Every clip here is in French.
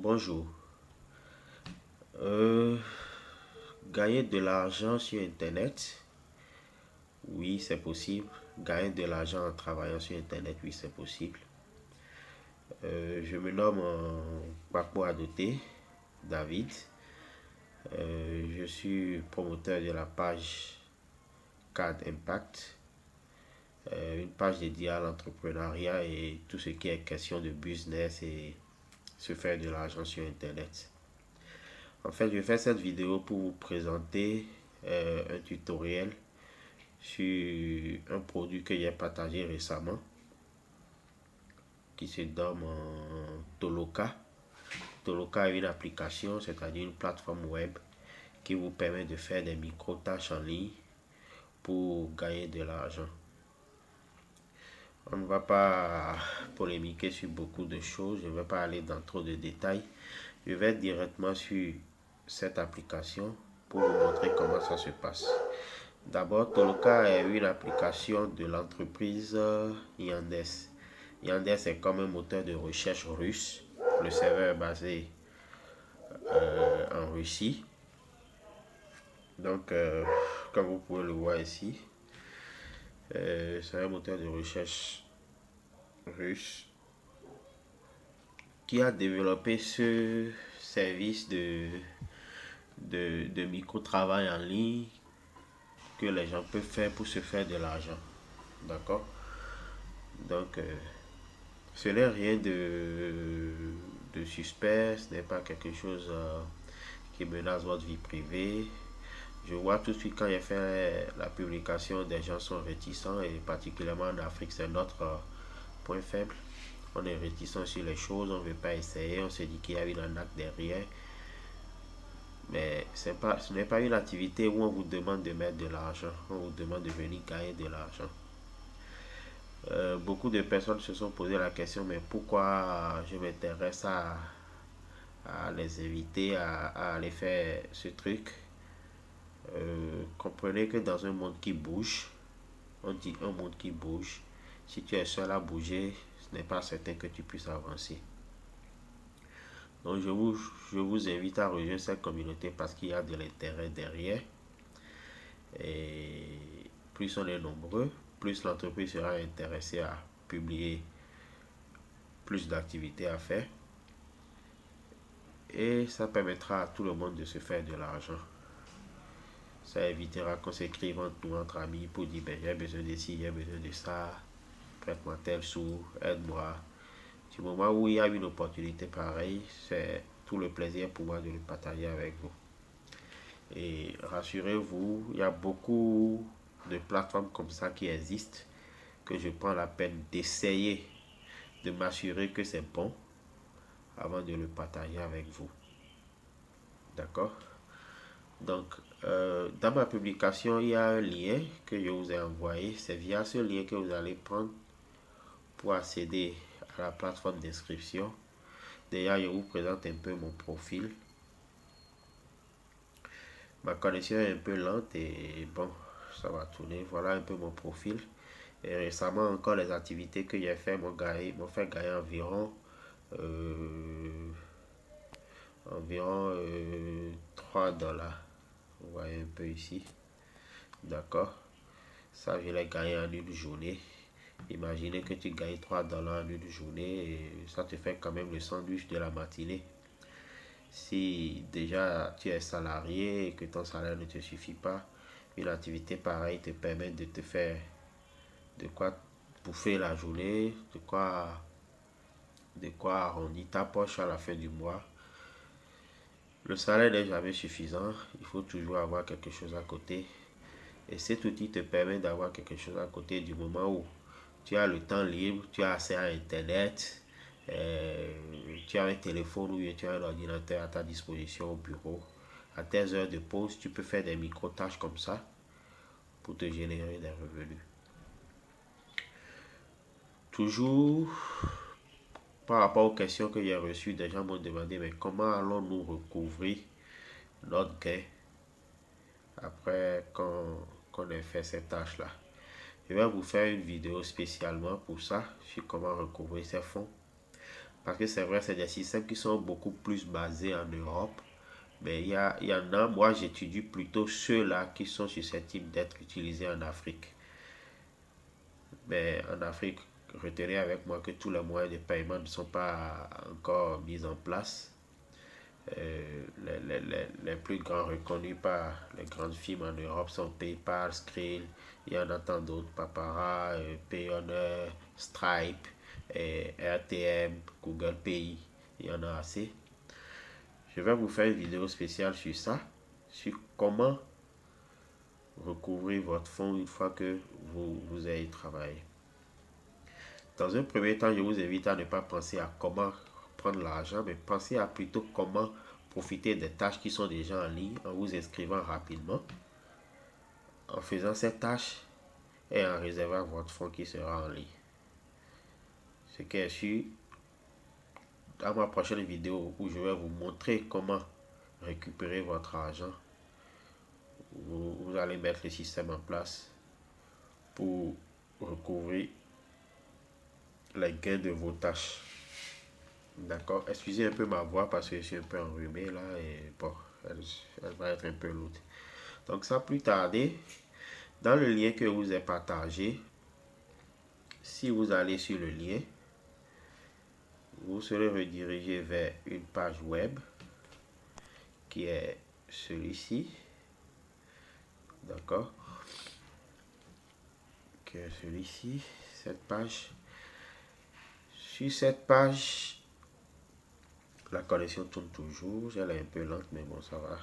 Bonjour. Euh, Gagner de l'argent sur Internet, oui, c'est possible. Gagner de l'argent en travaillant sur Internet, oui, c'est possible. Je me nomme Paco Adoté, David. Je suis promoteur de la page Card Impact, une page dédiée à l'entrepreneuriat et tout ce qui est question de business et se faire de l'argent sur Internet. En fait, je fais cette vidéo pour vous présenter un tutoriel sur un produit que j'ai partagé récemment qui se nomme Toloka. Toloka est une application, c'est-à-dire une plateforme web qui vous permet de faire des micro-tâches en ligne pour gagner de l'argent. On ne va pas polémiquer sur beaucoup de choses, je ne vais pas aller dans trop de détails. Je vais directement sur cette application pour vous montrer comment ça se passe. D'abord, Toloka est une application de l'entreprise Yandex. Yandex est comme un moteur de recherche russe. Le serveur est basé en Russie. Donc, comme vous pouvez le voir ici, c'est un moteur de recherche russe qui a développé ce service de micro-travail en ligne que les gens peuvent faire pour se faire de l'argent. D'accord? Donc, ce n'est rien de suspect, ce n'est pas quelque chose qui menace votre vie privée. Je vois tout de suite quand il fait la publication, des gens sont réticents et particulièrement en Afrique, c'est notre point faible. On est réticent sur les choses, on ne veut pas essayer, on se dit qu'il y a une arnaque derrière. Mais ce n'est pas une activité où on vous demande de mettre de l'argent, on vous demande de venir gagner de l'argent. Beaucoup de personnes se sont posé la question, mais pourquoi je m'intéresse à les inviter à aller faire ce truc. Comprenez que dans un monde qui bouge, on dit un monde qui bouge, si tu es seul à bouger, ce n'est pas certain que tu puisses avancer. Donc je vous invite à rejoindre cette communauté parce qu'il y a de l'intérêt derrière. Et plus on est nombreux, plus l'entreprise sera intéressée à publier plus d'activités à faire. Et ça permettra à tout le monde de se faire de l'argent. Ça évitera qu'on s'écrive entre amis pour dire ben, j'ai besoin de ci, j'ai besoin de ça, prête-moi tel sou, aide-moi. Du moment où il y a une opportunité pareille, c'est tout le plaisir pour moi de le partager avec vous. Et rassurez-vous, il y a beaucoup de plateformes comme ça qui existent que je prends la peine d'essayer de m'assurer que c'est bon avant de le partager avec vous. D'accord? Donc, dans ma publication, il y a un lien que je vous ai envoyé. C'est via ce lien que vous allez prendre pour accéder à la plateforme d'inscription. Déjà, je vous présente un peu mon profil. Ma connexion est un peu lente et bon, ça va tourner. Voilà un peu mon profil. Et récemment, encore les activités que j'ai fait m'ont fait gagner environ 3 dollars. Vous voyez un peu ici. D'accord? Ça, je l'ai gagné en une journée. Imaginez que tu gagnes 3 dollars en une journée et ça te fait quand même le sandwich de la matinée. Si déjà tu es salarié et que ton salaire ne te suffit pas, une activité pareille te permet de te faire de quoi bouffer la journée, de quoi arrondir ta poche à la fin du mois. Le salaire n'est jamais suffisant, il faut toujours avoir quelque chose à côté. Et cet outil te permet d'avoir quelque chose à côté du moment où tu as le temps libre, tu as accès à Internet, tu as un téléphone ou tu as un ordinateur à ta disposition au bureau. À tes heures de pause, tu peux faire des micro-tâches comme ça pour te générer des revenus. Toujours par rapport aux questions que j'ai reçues, des gens m'ont demandé mais comment allons-nous recouvrir notre gain après qu'on ait fait cette tâche-là. Je vais vous faire une vidéo spécialement pour ça, sur comment recouvrir ces fonds. parce que c'est vrai, c'est des systèmes qui sont beaucoup plus basés en Europe. Mais il y en a, moi j'étudie plutôt ceux-là qui sont susceptibles d'être utilisés en Afrique. Mais en Afrique, retenez avec moi que tous les moyens de paiement ne sont pas encore mis en place. Les plus grands reconnus par les grandes firmes en Europe sont PayPal, Skrill, il y en a tant d'autres, Papara, Payoneer, Stripe, RTM, Google Pay, il y en a assez. Je vais vous faire une vidéo spéciale sur ça, sur comment recouvrir votre fonds une fois que vous avez travaillé. Dans un premier temps, je vous invite à ne pas penser à comment prendre l'argent, mais pensez à plutôt comment profiter des tâches qui sont déjà en ligne en vous inscrivant rapidement, en faisant ces tâches et en réservant votre fonds qui sera en ligne. Ce qui est sûr, dans ma prochaine vidéo où je vais vous montrer comment récupérer votre argent, vous allez mettre le système en place pour recouvrir les gains de vos tâches. D'accord, excusez un peu ma voix parce que je suis un peu enrhumé là et bon, elle va être un peu lourde. Donc sans plus tarder, dans le lien que je vous ai partagé, si vous allez sur le lien, vous serez redirigé vers une page web qui est celui-ci. D'accord, qui est celui-ci, cette page. Sur cette page, la connexion tourne toujours, elle est un peu lente mais bon, ça va.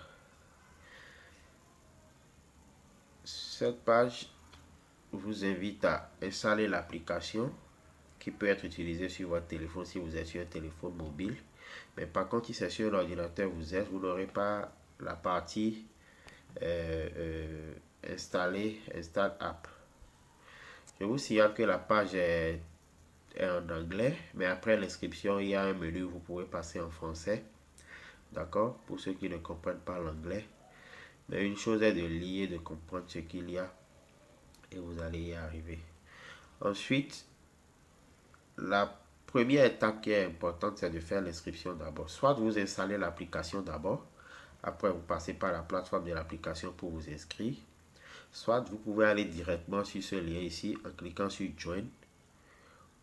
Cette page vous invite à installer l'application qui peut être utilisée sur votre téléphone si vous êtes sur un téléphone mobile. Mais par contre, si c'est sur l'ordinateur vous n'aurez pas la partie installer app. Je vous signale que la page est en anglais, mais après l'inscription, il y a un menu où vous pouvez passer en français. D'accord, pour ceux qui ne comprennent pas l'anglais. Mais une chose est de lire, de comprendre ce qu'il y a et vous allez y arriver. Ensuite, la première étape qui est importante, c'est de faire l'inscription d'abord. Soit vous installez l'application d'abord, après vous passez par la plateforme de l'application pour vous inscrire. Soit vous pouvez aller directement sur ce lien ici en cliquant sur Join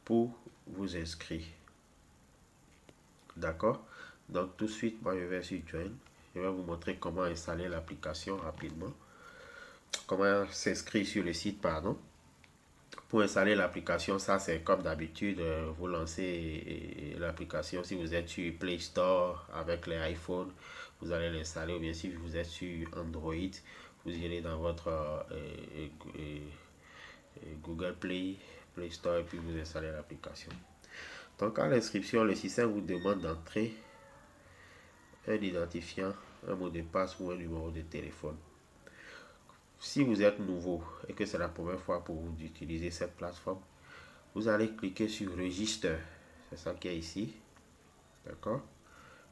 pour vous inscrire. D'accord? Donc tout de suite, moi je vais sur Join. Je vais vous montrer comment installer l'application rapidement. Comment s'inscrire sur le site, pardon. Pour installer l'application, ça c'est comme d'habitude, vous lancez l'application. Si vous êtes sur Play Store avec les iPhones, vous allez l'installer. Ou bien si vous êtes sur Android, vous irez dans votre Google Play Store et puis vous installez l'application. Donc à l'inscription, le système vous demande d'entrer un identifiant, un mot de passe ou un numéro de téléphone. Si vous êtes nouveau et que c'est la première fois pour vous d'utiliser cette plateforme, vous allez cliquer sur Register. C'est ça qui est ici. D'accord?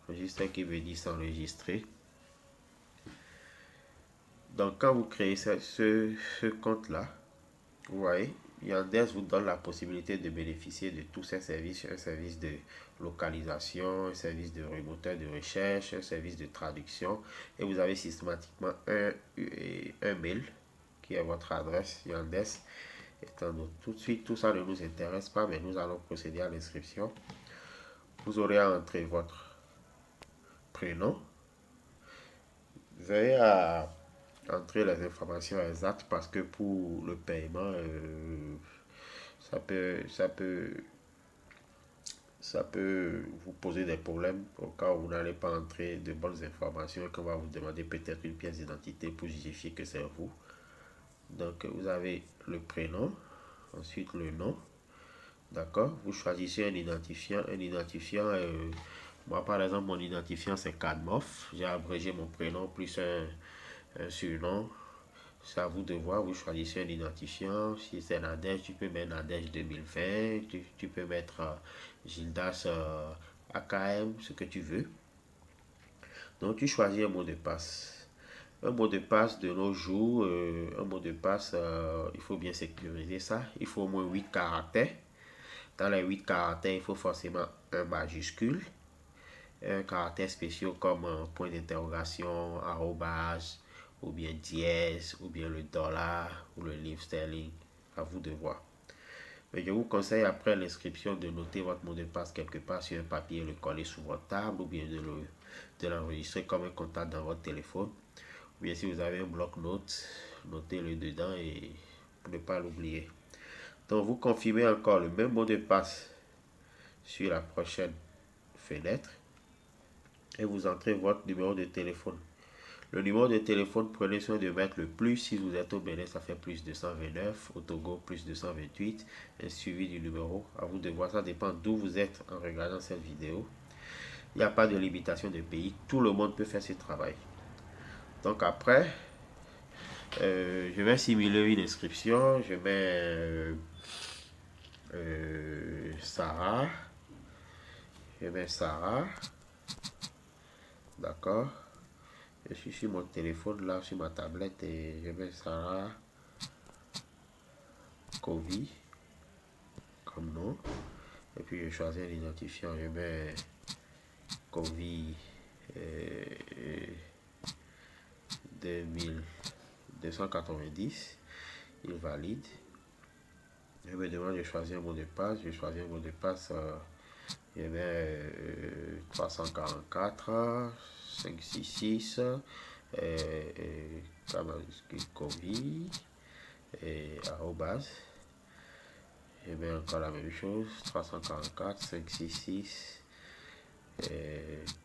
Register qui veut dire s'enregistrer. Donc quand vous créez ce compte-là, vous voyez, Yandex vous donne la possibilité de bénéficier de tous ces services, un service de localisation, un service de moteur de recherche, un service de traduction, et vous avez systématiquement un mail qui est votre adresse Yandex. Étant donc, tout de suite, tout ça ne nous intéresse pas, mais nous allons procéder à l'inscription. Vous aurez à entrer votre prénom. Vous avez à entrer les informations exactes parce que pour le paiement, ça peut vous poser des problèmes au cas où vous n'allez pas entrer de bonnes informations et qu'on va vous demander peut-être une pièce d'identité pour justifier que c'est vous. Donc vous avez le prénom, ensuite le nom, d'accord, vous choisissez un identifiant, moi par exemple mon identifiant c'est Cadmof, j'ai abrégé mon prénom plus un surnom. C'est à vous de voir, vous choisissez un identifiant. Si c'est Nadège, tu peux mettre Nadège 2020, tu peux mettre Gildas AKM, ce que tu veux. Donc tu choisis un mot de passe. Un mot de passe de nos jours, un mot de passe, il faut bien sécuriser ça. Il faut au moins 8 caractères. Dans les 8 caractères, il faut forcément un majuscule, un caractère spécial comme un point d'interrogation, arrobase, ou bien dièse, ou bien le dollar, ou le livre sterling. À vous de voir. Mais je vous conseille après l'inscription de noter votre mot de passe quelque part sur un papier, le coller sur votre table, ou bien de l'enregistrer comme un contact dans votre téléphone. Ou bien si vous avez un bloc-notes, notez-le dedans et pour ne pas l'oublier. Donc vous confirmez encore le même mot de passe sur la prochaine fenêtre et vous entrez votre numéro de téléphone. Le numéro de téléphone, prenez soin de mettre le plus. Si vous êtes au Bénin, ça fait plus 229. Au Togo, plus 228. Un suivi du numéro. À vous de voir, ça dépend d'où vous êtes en regardant cette vidéo. Il n'y a pas de limitation de pays. Tout le monde peut faire ce travail. Donc après, je vais simuler une inscription. Je mets Sarah. Je mets Sarah. D'accord. Je suis sur mon téléphone là, sur ma tablette et je mets Sarah Kovi comme nom. Et puis je choisis un identifiant. Je mets Kovi 2290. Il valide. Je me demande de choisir un mot de passe. Je choisis un mot de passe. Je mets 344 566 Kovi et arrobase. Je mets encore la même chose, 344 566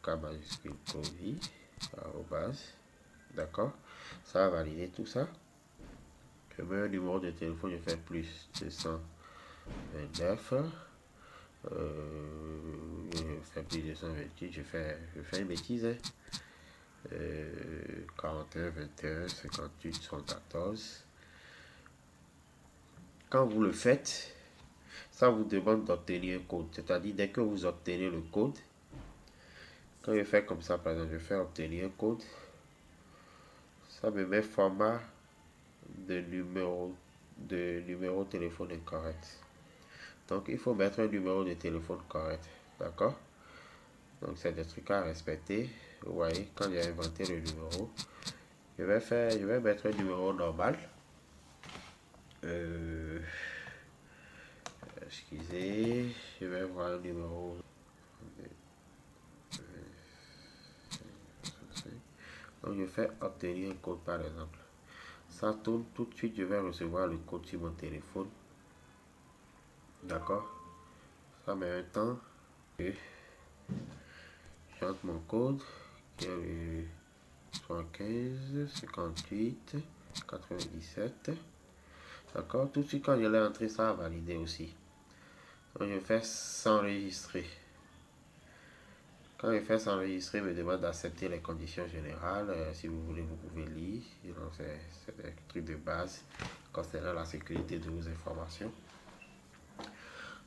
K majuscule Kovi, arrobase. D'accord, ça va valider tout ça. Je mets un numéro de téléphone, je fais plus 229. Je fais plus 228, je fais une bêtise. 41 21 58 114. Quand vous le faites, ça vous demande d'obtenir un code. C'est-à-dire, dès que vous obtenez le code, quand je fais comme ça, par exemple, je fais obtenir un code, ça me met format de numéro de téléphone incorrect. Donc, il faut mettre un numéro de téléphone correct. D'accord? Donc, c'est des trucs à respecter. Vous voyez, quand j'ai inventé le numéro, je vais mettre un numéro normal. Excusez, je vais voir un numéro. Donc je fais obtenir un code par exemple. Ça tourne tout de suite, je vais recevoir le code sur mon téléphone. D'accord? Ça met un temps. J'entre mon code qui est le 75 58 97. D'accord? Tout de suite quand je l'ai entré, ça a validé aussi. Donc je fais s'enregistrer. Quand je fais s'enregistrer, il me demande d'accepter les conditions générales. Si vous voulez, vous pouvez lire. C'est des trucs de base concernant la sécurité de vos informations.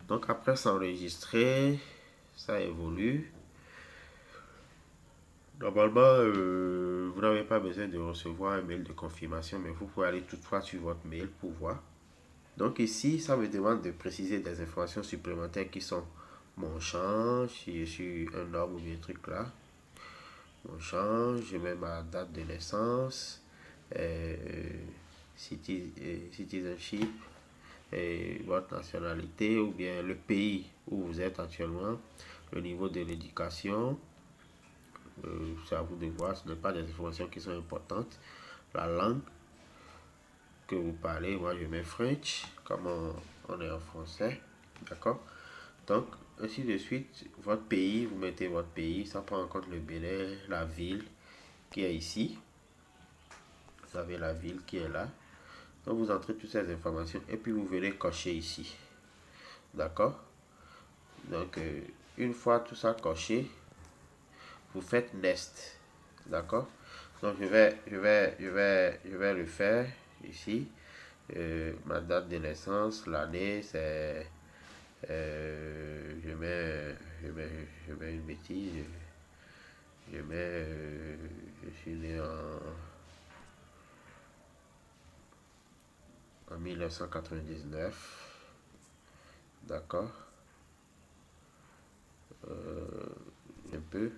Donc après s'enregistrer, ça évolue. Normalement, vous n'avez pas besoin de recevoir un mail de confirmation, mais vous pouvez aller toutefois sur votre mail pour voir. Donc ici, ça me demande de préciser des informations supplémentaires qui sont mon champ, si je suis un homme ou bien un truc là. Mon champ, je mets ma date de naissance, citizenship, et votre nationalité ou bien le pays où vous êtes actuellement, le niveau de l'éducation. C'est à vous de voir, ce n'est pas des informations qui sont importantes. La langue que vous parlez, moi je mets French, comme on est en français, d'accord? Donc, ainsi de suite, votre pays, vous mettez votre pays, ça prend en compte le Bénin, la ville qui est ici. Vous avez la ville qui est là. Donc, vous entrez toutes ces informations et puis vous venez cocher ici. D'accord? Donc, une fois tout ça coché, vous faites Next. D'accord? Donc, je vais le faire ici. Ma date de naissance, l'année, c'est... je mets une bêtise. Je mets... je suis né en 1999. D'accord? peu.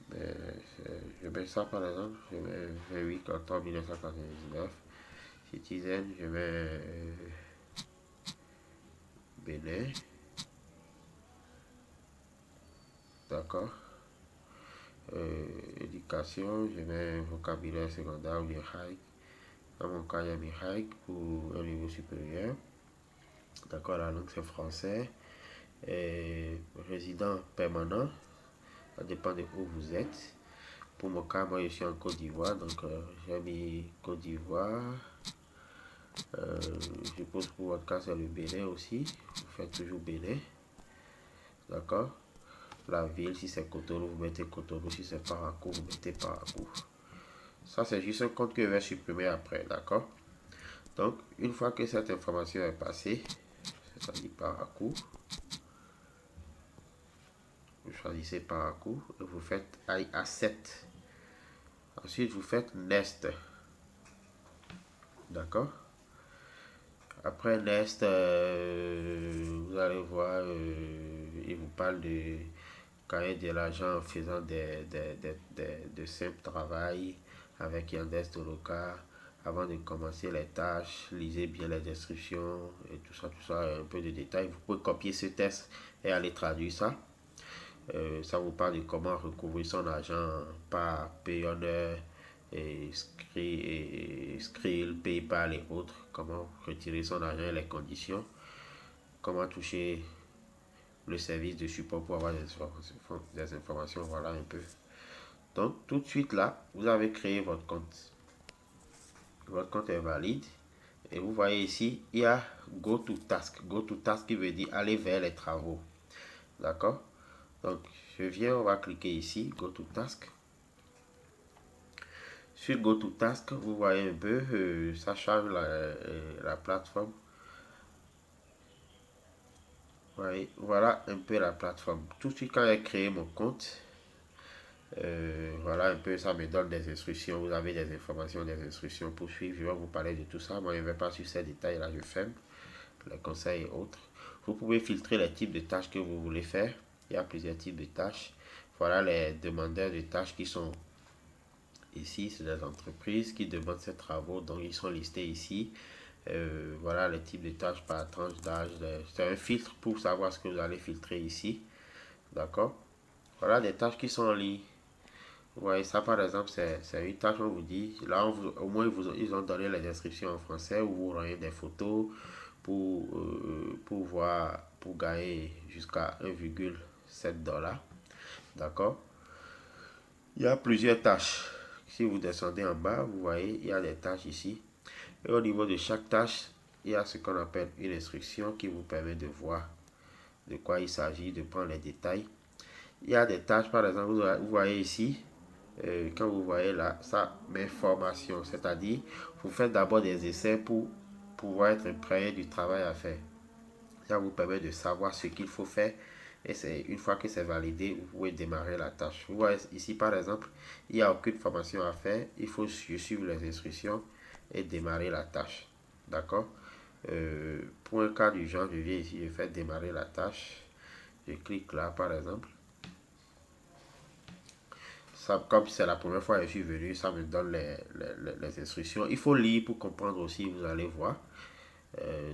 Mais je mets ça par exemple, je mets 28 octobre 1999. Citizen, je mets Bénin. D'accord. Éducation, je mets vocabulaire secondaire ou bien high. Dans mon cas, il y a mis high pour un niveau supérieur. D'accord, la langue c'est français. Et résident permanent, ça dépend de où vous êtes. Pour mon cas, moi je suis en Côte d'Ivoire, donc j'ai mis Côte d'Ivoire. Je suppose que pour votre cas c'est le Bénin aussi. Vous faites toujours Bénin. D'accord. La ville, si c'est Cotonou, vous mettez Cotonou. Si c'est Parakou, vous mettez Parakou. Ça, c'est juste un compte que je vais supprimer après. D'accord. Donc, une fois que cette information est passée, c'est-à-dire Parakou, vous choisissez Parakou et vous faites A7. Ensuite, vous faites Nest. D'accord. Après Nest, vous allez voir, il vous parle de gagner de l'argent en faisant de simples travail avec Yandex Toloka. Avant de commencer les tâches, lisez bien les instructions et tout ça, un peu de détails. Vous pouvez copier ce test et aller traduire ça. Ça vous parle de comment recouvrir son argent par Payoneer et Skrill, PayPal et autres. Comment retirer son argent et les conditions. Comment toucher le service de support pour avoir des informations. Voilà un peu. Donc, tout de suite là, vous avez créé votre compte. Votre compte est valide. Et vous voyez ici, il y a Go to Task. Go to Task qui veut dire aller vers les travaux. D'accord? Donc, je viens, on va cliquer ici, Go to Task. Sur Go to Task, vous voyez un peu, ça change la plateforme. Voilà un peu la plateforme. Tout de suite, quand j'ai créé mon compte, voilà un peu, ça me donne des instructions. Vous avez des informations, des instructions pour suivre. Je vais vous parler de tout ça. Moi, je ne vais pas sur ces détails là, je ferme les conseils et autres. Vous pouvez filtrer les types de tâches que vous voulez faire. Il y a plusieurs types de tâches. Voilà les demandeurs de tâches qui sont ici. C'est des entreprises qui demandent ces travaux, donc ils sont listés ici. Voilà les types de tâches par tranche d'âge. C'est un filtre pour savoir ce que vous allez filtrer ici. D'accord. Voilà des tâches qui sont en ligne. Vous voyez ça par exemple, c'est une tâche, on vous dit, là au moins ils ont donné les descriptions en français où vous voyez des photos pour voir, pour gagner jusqu'à 1,7 $. D'accord. Il y a plusieurs tâches. Si vous descendez en bas, vous voyez, il y a des tâches ici. Et au niveau de chaque tâche, il y a ce qu'on appelle une instruction qui vous permet de voir de quoi il s'agit, de prendre les détails. Il y a des tâches, par exemple, vous voyez ici, quand vous voyez là, ça met formation, c'est-à-dire vous faites d'abord des essais pour pouvoir être prêt du travail à faire. Ça vous permet de savoir ce qu'il faut faire et c'est une fois que c'est validé, vous pouvez démarrer la tâche. Vous voyez ici par exemple, il n'y a aucune formation à faire, il faut suivre les instructions et démarrer la tâche. D'accord. Pour un cas du genre, je viens ici, je fais démarrer la tâche. Je clique là par exemple. Ça, comme c'est la première fois que je suis venu, ça me donne les instructions. Il faut lire pour comprendre aussi, vous allez voir.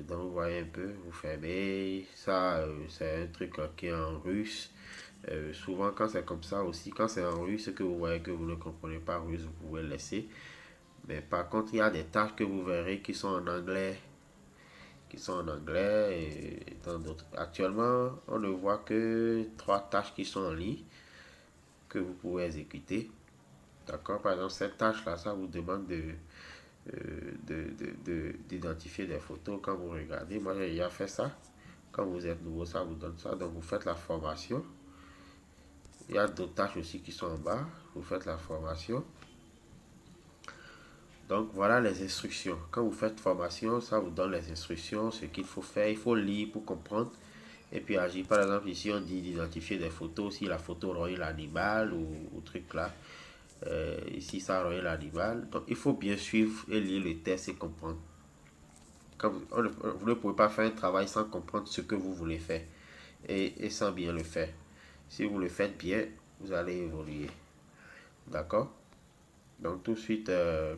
Donc vous voyez un peu, vous fermez. Ça, c'est un truc qui est en russe. Souvent quand c'est comme ça aussi, quand c'est en russe, que vous voyez que vous ne comprenez pas russe, vous pouvez laisser. Mais par contre, il y a des tâches que vous verrez qui sont en anglais. Et dans d'autres. Actuellement, on ne voit que 3 tâches qui sont en ligne que vous pouvez exécuter. D'accord. Par exemple, cette tâche-là, ça vous demande d'identifier des photos quand vous regardez. Moi, j'ai déjà fait ça. Quand vous êtes nouveau, ça vous donne ça. Donc, vous faites la formation. Il y a d'autres tâches aussi qui sont en bas. Vous faites la formation. Donc, voilà les instructions. Quand vous faites formation, ça vous donne les instructions, ce qu'il faut faire. Il faut lire pour comprendre et puis agir. Par exemple, ici, on dit d'identifier des photos. Si la photo relie l'animal ou truc là. Ici, ça relie l'animal. Donc, il faut bien suivre et lire le test et comprendre. Vous ne pouvez pas faire un travail sans comprendre ce que vous voulez faire et sans bien le faire. Si vous le faites bien, vous allez évoluer. D'accord? Donc tout de suite,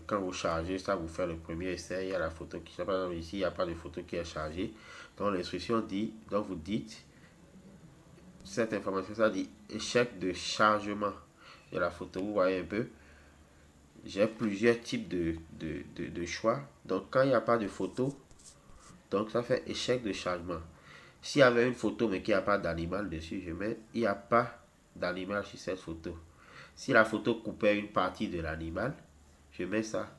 quand vous chargez, ça vous fait le premier essai. Il y a la photo qui, par exemple ici, il n'y a pas de photo qui est chargée. Donc l'instruction dit, donc vous dites, cette information, ça dit échec de chargement de la photo. Vous voyez un peu, j'ai plusieurs types de choix. Donc quand il n'y a pas de photo, donc ça fait échec de chargement. S'il y avait une photo mais qu'il n'y a pas d'animal dessus, je mets il n'y a pas d'animal sur cette photo. Si la photo coupait une partie de l'animal, je mets ça.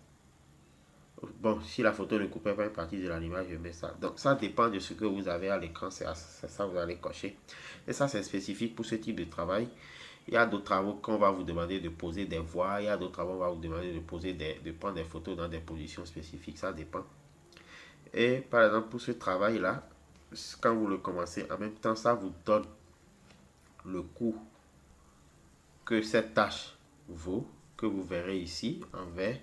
Bon, si la photo ne coupait pas une partie de l'animal, je mets ça. Donc ça dépend de ce que vous avez à l'écran, c'est ça que vous allez cocher. Et ça c'est spécifique pour ce type de travail. Il y a d'autres travaux qu'on va vous demander de poser des voix, il y a d'autres travaux qu'on va vous demander de prendre des photos dans des positions spécifiques, ça dépend. Et par exemple pour ce travail-là, quand vous le commencez, en même temps ça vous donne le coût que cette tâche vaut, que vous verrez ici en vert,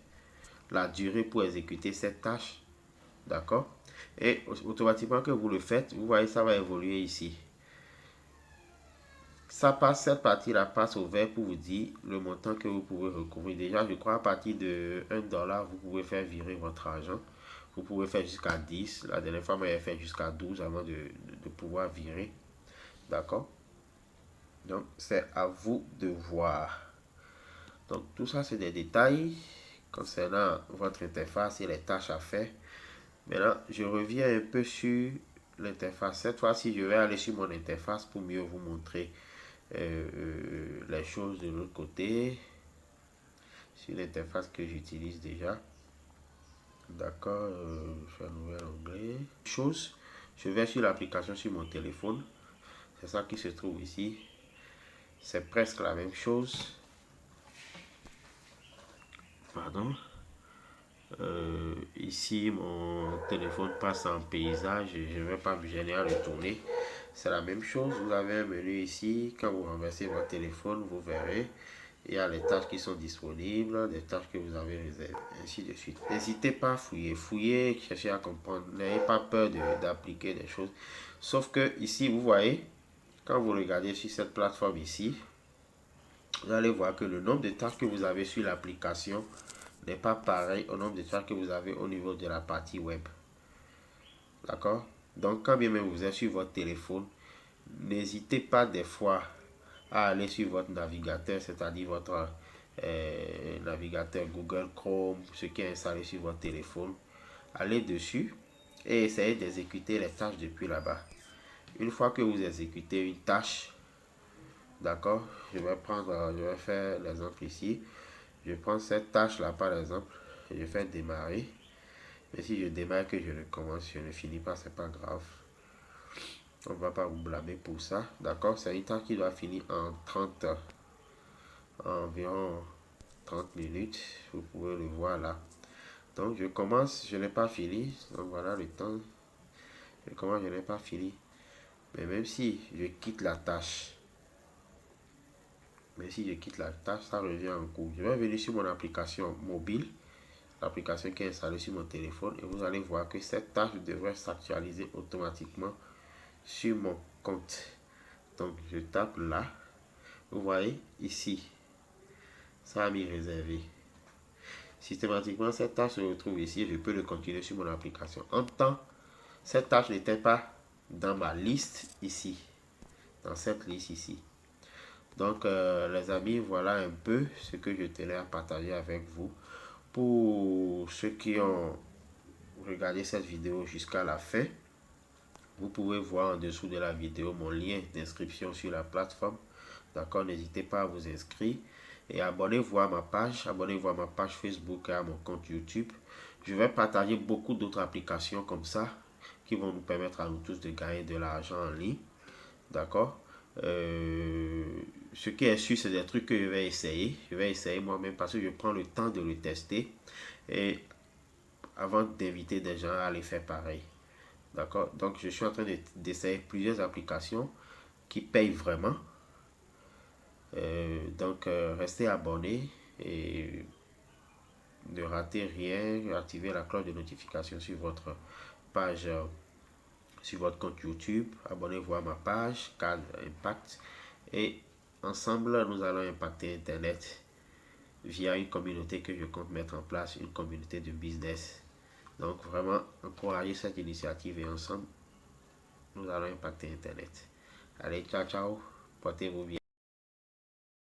la durée pour exécuter cette tâche. D'accord? Et automatiquement que vous le faites, vous voyez, ça va évoluer ici. Ça passe, cette partie-là passe au vert pour vous dire le montant que vous pouvez recouvrir. Déjà, je crois à partir de 1 $, vous pouvez faire virer votre argent. Vous pouvez faire jusqu'à 10. La dernière fois, j'avais fait jusqu'à 12 avant de pouvoir virer. D'accord? Donc, c'est à vous de voir. Donc, tout ça, c'est des détails concernant votre interface et les tâches à faire. Maintenant, je reviens un peu sur l'interface. Cette fois-ci, je vais aller sur mon interface pour mieux vous montrer les choses de l'autre côté. Sur l'interface que j'utilise déjà. D'accord, je fais un nouvel onglet. Chose, je vais sur l'application sur mon téléphone. C'est ça qui se trouve ici. C'est presque la même chose. Pardon. Ici, mon téléphone passe en paysage. Je ne vais pas me gêner à le tourner. C'est la même chose. Vous avez un menu ici. Quand vous renversez votre téléphone, vous verrez. Il y a les tâches qui sont disponibles, des tâches que vous avez réservées, ainsi de suite. N'hésitez pas à fouiller. Fouiller, chercher à comprendre. N'ayez pas peur d'appliquer des choses. Sauf que ici, vous voyez, quand vous regardez sur cette plateforme ici, vous allez voir que le nombre de tâches que vous avez sur l'application n'est pas pareil au nombre de tâches que vous avez au niveau de la partie web. D'accord? Donc, quand bien même vous êtes sur votre téléphone, n'hésitez pas des fois à aller sur votre navigateur, c'est-à-dire votre navigateur Google Chrome, ce qui est installé sur votre téléphone. Allez dessus et essayez d'exécuter les tâches depuis là-bas. Une fois que vous exécutez une tâche, d'accord, je vais faire l'exemple ici. Je prends cette tâche là par exemple, et je fais démarrer. Mais si je démarre que je recommence, je ne finis pas, c'est pas grave. On ne va pas vous blâmer pour ça. D'accord? C'est une tâche qui doit finir environ 30 minutes. Vous pouvez le voir là. Donc je commence, je n'ai pas fini. Donc voilà le temps. Je commence, je n'ai pas fini. Mais même si je quitte la tâche, ça revient en cours. Je vais venir sur mon application mobile, l'application qui est installée sur mon téléphone, et vous allez voir que cette tâche devrait s'actualiser automatiquement sur mon compte. Donc je tape là, vous voyez ici, ça a mis réservé. Systématiquement cette tâche se retrouve ici, je peux le continuer sur mon application. En temps, cette tâche n'était pas dans ma liste ici, dans cette liste ici. Donc les amis, voilà un peu ce que je tenais à partager avec vous. Pour ceux qui ont regardé cette vidéo jusqu'à la fin, vous pouvez voir en dessous de la vidéo mon lien d'inscription sur la plateforme. D'accord, n'hésitez pas à vous inscrire et abonnez-vous à ma page, Facebook et à mon compte YouTube. Je vais partager beaucoup d'autres applications comme ça qui vont nous permettre à nous tous de gagner de l'argent en ligne. D'accord. Ce qui est sûr, c'est des trucs que je vais essayer. Je vais essayer moi-même parce que je prends le temps de le tester et avant d'inviter des gens à les faire pareil. D'accord. Donc, je suis en train d'essayer plusieurs applications qui payent vraiment. Donc, restez abonnés et ne ratez rien. Activez la cloche de notification sur votre page, sur votre compte YouTube. Abonnez-vous à ma page Cadre Impact. Et ensemble, nous allons impacter Internet via une communauté que je compte mettre en place, une communauté de business. Donc vraiment, encourager cette initiative et ensemble, nous allons impacter Internet. Allez, ciao, ciao, portez-vous bien.